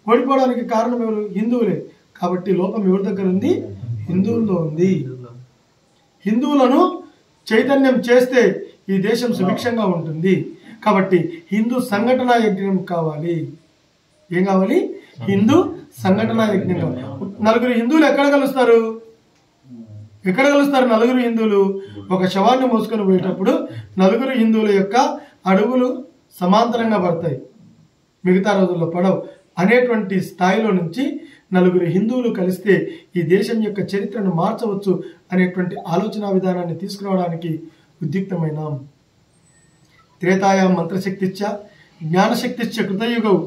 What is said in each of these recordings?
ఓడిపోవడానికి కారణం ఎవరు? హిందువులే. కాబట్టి లోపం ఎవరి దగ్గర ఉంది? హిందువుల్లో ఉంది. హిందువులను చైతన్యం చేస్తే ఈ దేశం సుభిక్షంగా ఉంటుంది. కాబట్టి హిందూ సంఘటన యజ్ఞం కావాలి. ఏం కావాలి? హిందూ సంఘటన యజ్ఞం కావాలి. నలుగురు హిందువులు ఎక్కడ కలుస్తారు? నలుగురు హిందువులు ఒక శవాన్ని మోసుకొని పోయేటప్పుడు నలుగురు హిందువుల యొక్క అడుగులు సమాంతరంగా పడతాయి, మిగతా రోజుల్లో పడవు అనేటువంటి స్థాయిలో నుంచి నలుగురు హిందువులు కలిస్తే ఈ దేశం యొక్క చరిత్రను మార్చవచ్చు అనేటువంటి ఆలోచన విధానాన్ని తీసుకురావడానికి ఉద్యుక్తమైనాం. త్రేతాయాం మంత్రశక్తిచ్చ జ్ఞానశక్తిచ్చ కృతయుగౌ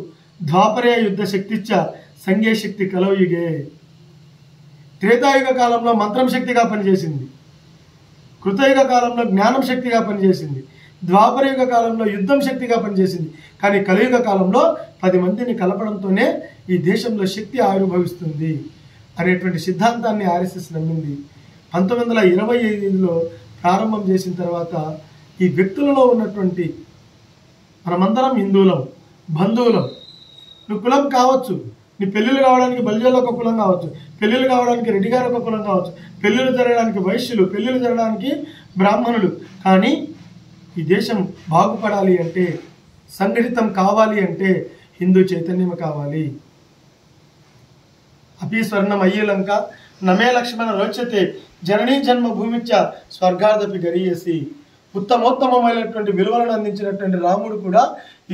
ద్వాపరే యుద్ధ శక్తిచ్చ సంఘే శక్తి కలౌయుగే. త్రేతాయుగ కాలంలో మంత్రం శక్తిగా పనిచేసింది, కృతయుగ కాలంలో జ్ఞానం శక్తిగా పనిచేసింది, ద్వాపరయుగ కాలంలో యుద్ధం శక్తిగా పనిచేసింది. కానీ కలియుగ కాలంలో 10 మందిని కలపడంతోనే ఈ దేశంలో శక్తి ఆవిర్భవిస్తుంది అనేటువంటి సిద్ధాంతాన్ని ఆర్ఎస్ఎస్ నమ్మింది. 1925లో ప్రారంభం చేసిన తర్వాత ఈ వ్యక్తులలో ఉన్నటువంటి మనమందరం హిందువులం, బంధువులం. నువ్వు కులం కావచ్చు, నీ పెళ్ళిళ్ళు కావడానికి బలిజోళ్ళు ఒక కులం కావచ్చు, పెళ్ళిళ్ళు కావడానికి రెడ్డి గారు ఒక కులం కావచ్చు, పెళ్ళిళ్ళు జరగడానికి వైశ్యులు, పెళ్ళిళ్ళు జరగడానికి బ్రాహ్మణులు. కానీ ఈ దేశం బాగుపడాలి అంటే, సంఘటితం కావాలి అంటే హిందూ చైతన్యం కావాలి. అపి స్వర్ణం అయ్యేలంక నమే లక్ష్మణ రోచతే జననీ జన్మభూమిచ్చ స్వర్గాదపి గరీయసి. ఉత్తమోత్తమైనటువంటి విలువలను అందించినటువంటి రాముడు కూడా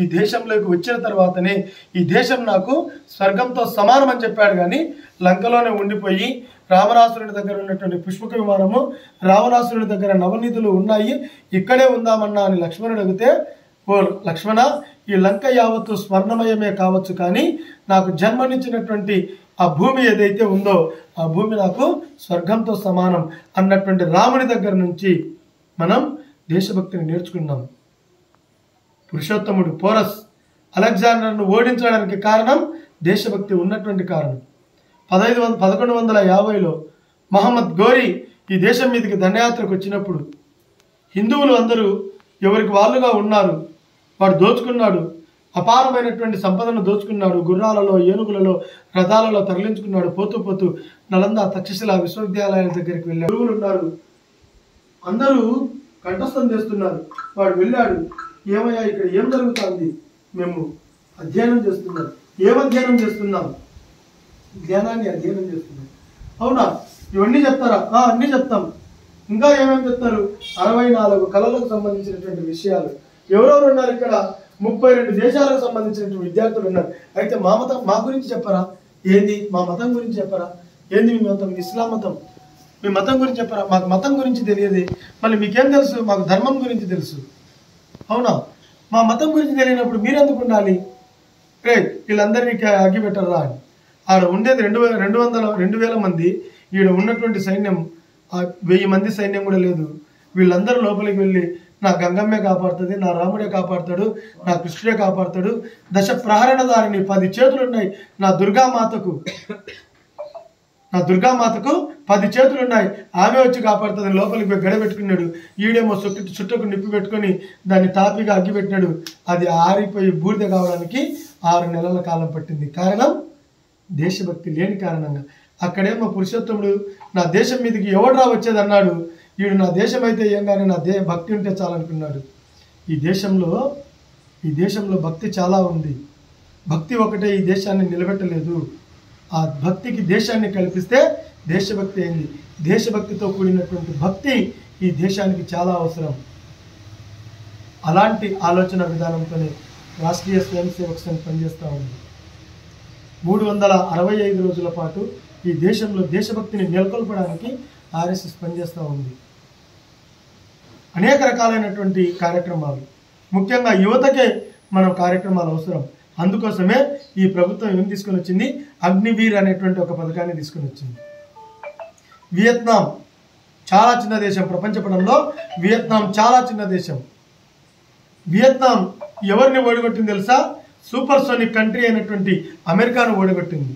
ఈ దేశంలోకి వచ్చిన తర్వాతనే ఈ దేశం నాకు స్వర్గంతో సమానం అని చెప్పాడు. కానీ లంకలోనే ఉండిపోయి రావణాసురుడి దగ్గర ఉన్నటువంటి పుష్పక విమానము, రావణాసురుడి దగ్గర నవనిధులు ఉన్నాయి, ఇక్కడే ఉందామన్నా అని లక్ష్మణుడు అడిగితే, ఓ లక్ష్మణ, ఈ లంక యావత్తు స్వర్ణమయమే కావచ్చు, కానీ నాకు జన్మనిచ్చినటువంటి ఆ భూమి ఏదైతే ఉందో ఆ భూమి నాకు స్వర్గంతో సమానం అన్నటువంటి రాముని దగ్గర నుంచి మనం దేశభక్తిని నేర్చుకున్నాం. పురుషోత్తముడు పోరస్ అలెగ్జాండర్ను ఓడించడానికి కారణం దేశభక్తి ఉన్నటువంటి కారణం. 1150లో మహమ్మద్ గోరీ ఈ దేశం మీదకి దండయాత్రకు వచ్చినప్పుడు హిందువులు అందరూ ఎవరికి వాళ్ళుగా ఉన్నారు. వాడు దోచుకున్నాడు, అపారమైనటువంటి సంపదను దోచుకున్నాడు, గుర్రాలలో, ఏనుగులలో, రథాలలో తరలించుకున్నాడు. పోతూ పోతూ నలంద, తక్షశిల విశ్వవిద్యాలయాల దగ్గరికి వెళ్ళాడు. గురువులు ఉన్నారు, అందరూ కంఠస్థం చేస్తున్నారు. వాడు వెళ్ళాడు, ఏమయ్యా ఇక్కడ ఏం జరుగుతుంది? మేము అధ్యయనం చేస్తున్నాం. ఏం అధ్యయనం చేస్తున్నాం? జ్ఞానాన్ని అధ్యయనం చేస్తున్నాం. అవునా, ఇవన్నీ చెప్తారా? అన్నీ చెప్తాం. ఇంకా ఏమేమి చెప్తారు? 64 కళలకు సంబంధించినటువంటి విషయాలు. ఎవరెవరు ఉన్నారు ఇక్కడ? 32 దేశాలకు సంబంధించినటువంటి విద్యార్థులు ఉన్నారు. అయితే మా గురించి చెప్పరా? ఏంది మా మతం గురించి చెప్పరా? ఏంది మీ మతం? ఇస్లాం మతం. మీ మతం గురించి చెప్పరా? మాకు మతం గురించి తెలియదు. మళ్ళీ మీకేం తెలుసు? మాకు ధర్మం గురించి తెలుసు. అవునా, మా మతం గురించి తెలియనప్పుడు మీరెందుకు ఉండాలి? వీళ్ళందరినీ అగ్గి పెట్టరా అని. ఆడ ఉండేది 2,000 మంది, ఈడ ఉన్నటువంటి సైన్యం 1000 మంది సైన్యం కూడా లేదు. వీళ్ళందరూ లోపలికి వెళ్ళి నా గంగమ్మే కాపాడుతుంది, నా రాముడే కాపాడుతాడు, నా కృష్ణుడే కాపాడుతాడు, దశ ప్రహరణదారిని 10 చేతులున్నాయి నా దుర్గామాతకు 10 చేతులున్నాయి, ఆమె వచ్చి కాపాడుతుంది. లోపలికి పోయి గడబెట్టుకున్నాడు. ఈడేమో చుట్టకు నిప్పి పెట్టుకొని దాన్ని తాపిగా అగ్గిపెట్టినాడు. అది ఆరిపోయి బూడిద కావడానికి 6 నెలల కాలం పట్టింది. కారణం దేశభక్తి లేని కారణంగా. అక్కడేమో పురుషోత్తముడు నా దేశం మీదకి ఎవడ్రా వచ్చేది అన్నాడు. వీడు నా దేశం అయితే ఏం కానీ నా భక్తి ఉంటే చాలనుకున్నాడు. ఈ దేశంలో భక్తి చాలా ఉంది. భక్తి ఒకటే ఈ దేశాన్ని నిలబెట్టలేదు. ఆ భక్తికి దేశాన్ని కల్పిస్తే దేశభక్తి అయింది. దేశభక్తితో కూడినటువంటి భక్తి ఈ దేశానికి చాలా అవసరం. అలాంటి ఆలోచన విధానంతోనే రాష్ట్రీయ స్వయం సేవక్ సంఘ్ పనిచేస్తూ ఉంది. 365 రోజుల పాటు ఈ దేశంలో దేశభక్తిని నెలకొల్పడానికి ఆర్ఎస్ఎస్ పనిచేస్తూ ఉంది. అనేక రకాలైనటువంటి కార్యక్రమాలు, ముఖ్యంగా యువతకే మనం కార్యక్రమాలు అవసరం. అందుకోసమే ఈ ప్రభుత్వం ఏం తీసుకొని వచ్చింది? అగ్నివీర్ అనేటువంటి ఒక పథకాన్ని తీసుకొని వచ్చింది. వియత్నాం చాలా చిన్న దేశం, ప్రపంచపటంలో వియత్నాం చాలా చిన్న దేశం. వియత్నాం ఎవరిని ఓడగొట్టింది తెలుసా? సూపర్ సోనిక్ కంట్రీ అయినటువంటి అమెరికాను ఓడగొట్టింది.